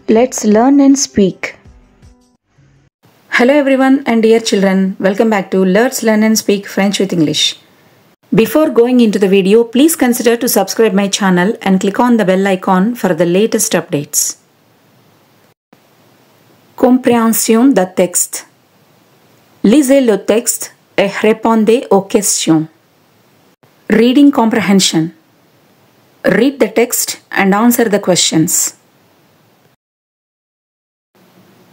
Let's learn and speak. Hello everyone and dear children, welcome back to Let's Learn and Speak French with English. Before going into the video, please consider to subscribe my channel and click on the bell icon for the latest updates. Compréhension du texte. Lisez le texte et répondez aux questions. Reading comprehension. Read the text and answer the questions.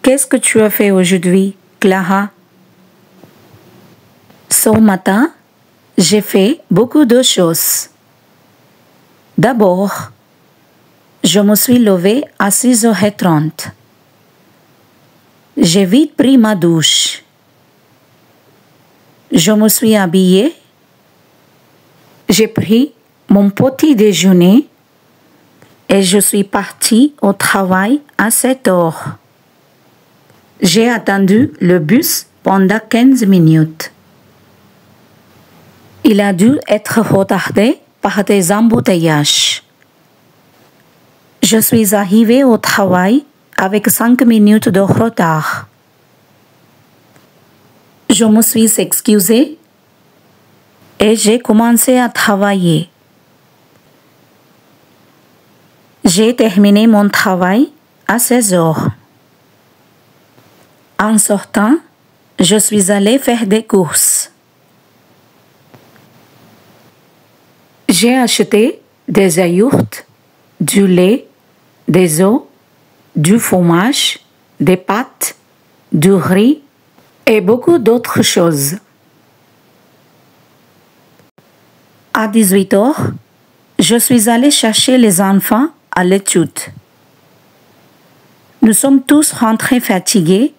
Qu'est-ce que tu as fait aujourd'hui, Clara? Ce matin, j'ai fait beaucoup de choses. D'abord, je me suis levée à 6h30. J'ai vite pris ma douche. Je me suis habillée. J'ai pris mon petit déjeuner et je suis partie au travail à 7h. J'ai attendu le bus pendant 15 minutes. Il a dû être retardé par des embouteillages. Je suis arrivée au travail avec 5 minutes de retard. Je me suis excusée et j'ai commencé à travailler. J'ai terminé mon travail à 16h. En sortant, je suis allée faire des courses. J'ai acheté des yaourts, du lait, des œufs, du fromage, des pâtes, du riz et beaucoup d'autres choses. À 18h, je suis allée chercher les enfants à l'étude. Nous sommes tous rentrés fatigués,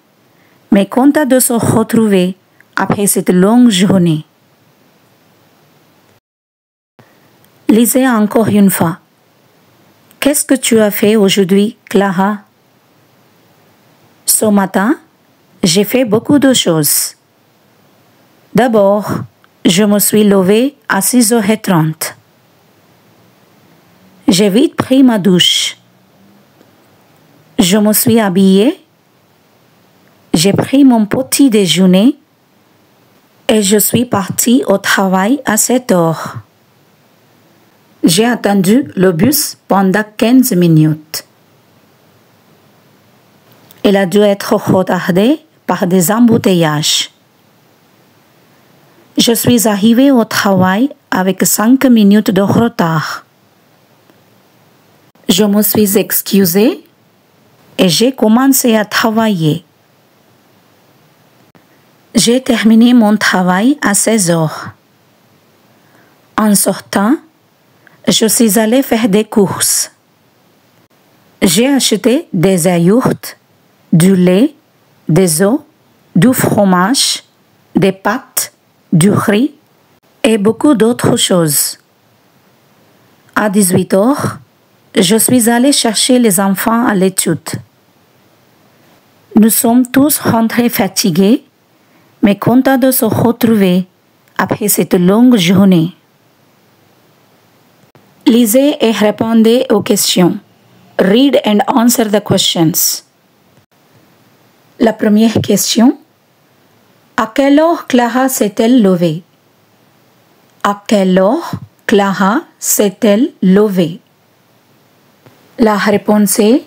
mais contents de se retrouver après cette longue journée. Lisez encore une fois. Qu'est-ce que tu as fait aujourd'hui, Clara? Ce matin, j'ai fait beaucoup de choses. D'abord, je me suis levée à 6h30. J'ai vite pris ma douche. Je me suis habillée. J'ai pris mon petit déjeuner et je suis partie au travail à 7h. J'ai attendu le bus pendant 15 minutes. Il a dû être retardé par des embouteillages. Je suis arrivée au travail avec 5 minutes de retard. Je me suis excusée et j'ai commencé à travailler. J'ai terminé mon travail à 16h. En sortant, je suis allée faire des courses. J'ai acheté des yaourts, du lait, des œufs, du fromage, des pâtes, du riz et beaucoup d'autres choses. À 18h, je suis allée chercher les enfants à l'étude. Nous sommes tous rentrés fatigués, mais contents de se retrouver après cette longue journée. Lisez et répondez aux questions. Read and answer the questions. La première question. À quelle heure Clara s'est-elle levée? À quelle heure Clara s'est-elle levée? La réponse est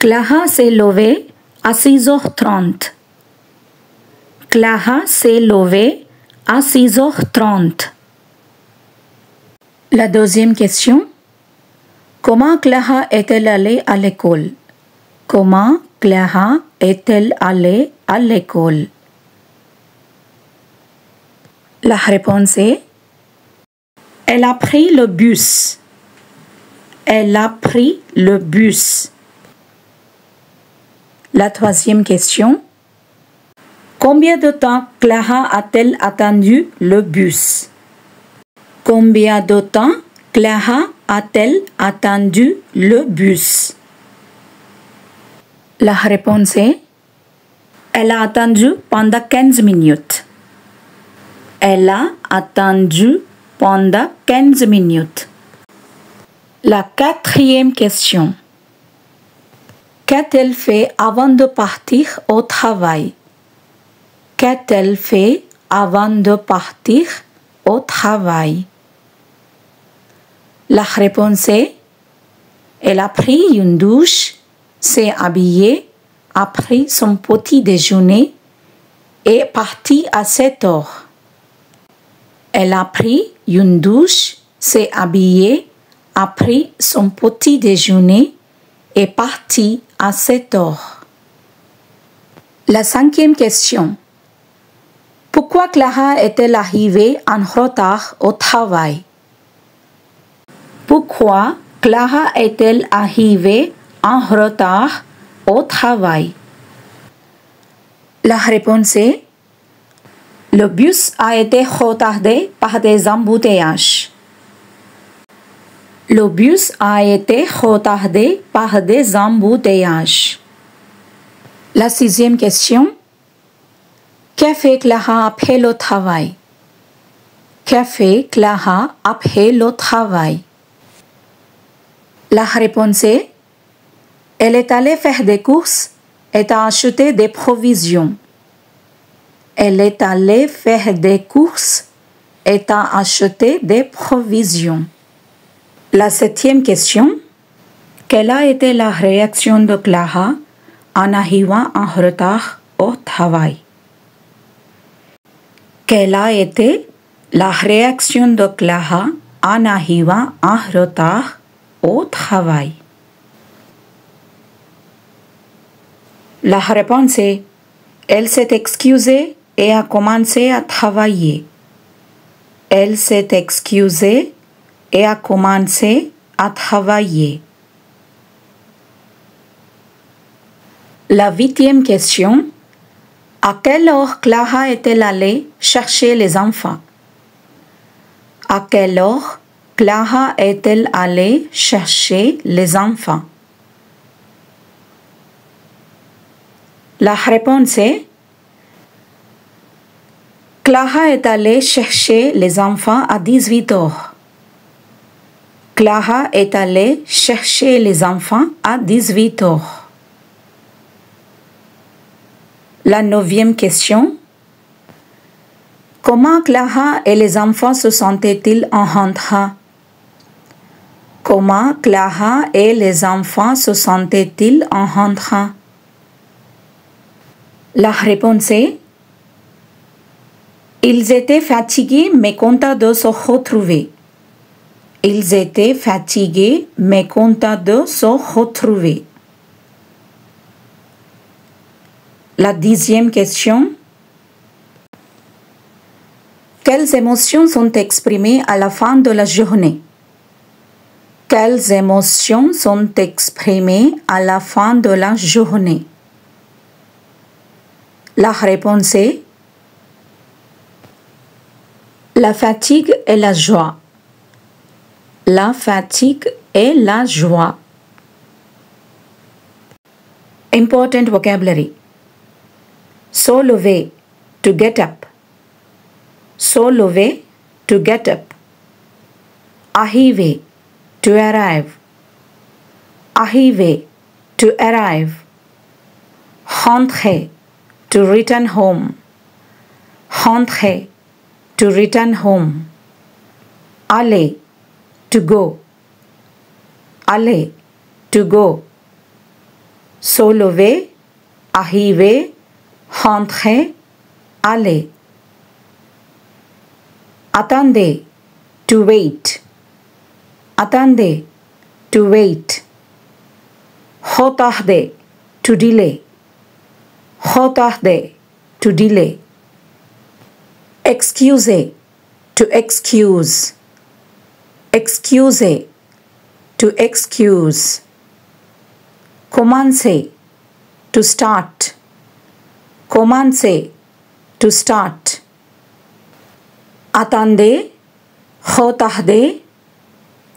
Clara s'est levée à 6h30. Clara s'est levée à 6h30. La deuxième question. Comment Clara est-elle allée à l'école? Comment Clara est-elle allée à l'école? La réponse est elle a pris le bus. Elle a pris le bus. La troisième question. Combien de temps Clara a-t-elle attendu le bus? Combien de temps Clara a-t-elle attendu le bus? La réponse est elle a attendu pendant 15 minutes. Elle a attendu pendant 15 minutes. La quatrième question. Qu'a-t-elle fait avant de partir au travail? Qu'a-t-elle fait avant de partir au travail? La réponse est: elle a pris une douche, s'est habillée, a pris son petit déjeuner et est partie à 7 heures. Elle a pris une douche, s'est habillée, a pris son petit déjeuner et est partie à 7 heures. La 5e question. Pourquoi Clara est-elle arrivée en retard au travail? Pourquoi Clara est-elle arrivée en retard au travail? La réponse est: le bus a été retardé par des embouteillages. Le bus a été retardé par des embouteillages. La 6e question. Qu'a fait Clara après le travail? Qu'a fait Clara après le travail? La réponse est: elle est allée faire des courses et a acheté des provisions. Elle est allée faire des courses et a acheté des provisions. La 7e question. Quelle a été la réaction de Clara en arrivant en retard au travail? Quelle a été la réaction de Clara en arrivant en retard au travail? La réponse est: elle s'est excusée et a commencé à travailler. Elle s'est excusée et a commencé à travailler. La 8e question. À quelle heure Clara est-elle allée chercher les enfants? À quelle heure Clara est-elle allée chercher les enfants? La réponse est: Clara est allée chercher les enfants à 18 heures. Clara est allée chercher les enfants à 18 heures. La 9e question. Comment Clara et les enfants se sentaient-ils en rentrant? Comment Clara et les enfants se sentaient-ils en rentrant? La réponse est: ils étaient fatigués mais contents de se retrouver. Ils étaient fatigués mais contents de se retrouver. La 10e question. Quelles émotions sont exprimées à la fin de la journée? Quelles émotions sont exprimées à la fin de la journée? La réponse est: la fatigue et la joie. La fatigue et la joie. Important vocabulary. Se lever, to get up. Se lever, to get up. Arriver, to arrive. Arriver, to arrive. Rentrer, to return home. Rentrer, to return home. Aller, to go. Aller, to go. Se lever, arriver, rentrer, aller. Attendez, to wait. Attendez, to wait. Retarder, to delay. Retarder, to delay. Excuser, to excuse. Excuser, to excuse. Commencer, to start. Commencer, to start. Attendez, retarder,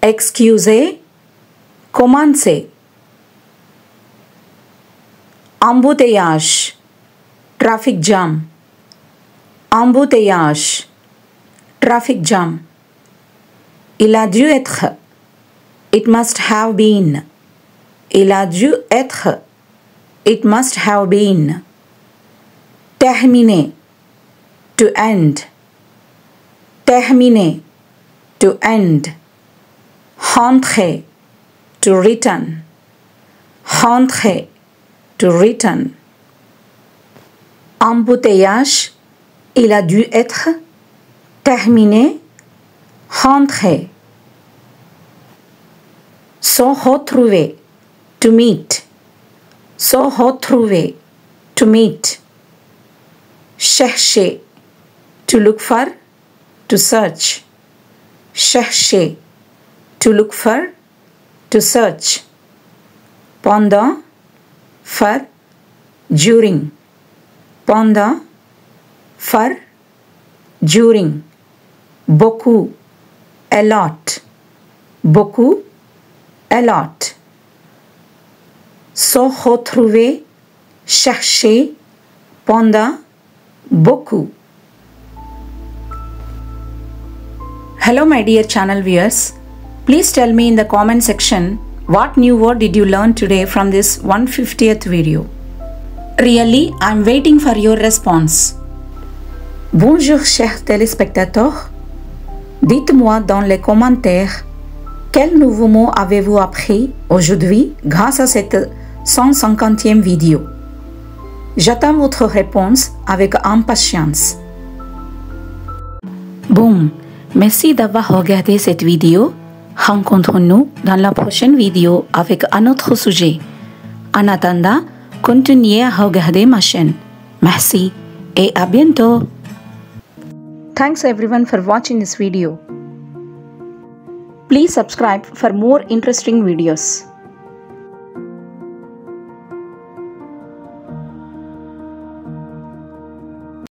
excuser, commencer. Embouteillage, traffic jam. Embouteillage, traffic jam. Il a dû être. It must have been. Il a dû être. It must have been. Terminer. To end. Terminer. To end. Rentrer. To return. Rentrer. To return. Embouteillage. Il a dû être. Terminé. Rentrer. Se retrouver. To meet. Se retrouver. To meet. Chercher. To look for. To search. Chercher. To look for. To search. Pendant. For. During. Pendant. For. During. Beaucoup. A lot. Beaucoup. A lot. Se retrouver. Chercher. Pendant. Beaucoup. Hello my dear channel viewers. Please tell me in the comment section what new word did you learn today from this 150th video. Really, I'm waiting for your response. Bonjour chers téléspectateurs. Dites-moi dans les commentaires quel nouveau mot avez-vous appris aujourd'hui grâce à cette 150e vidéo. J'attends votre réponse avec impatience. Bon, merci d'avoir regardé cette vidéo. Rencontrons-nous dans la prochaine vidéo avec un autre sujet. En attendant, continuez à regarder ma chaîne. Merci et à bientôt. Thanks everyone for watching this video. Please subscribe for more interesting videos.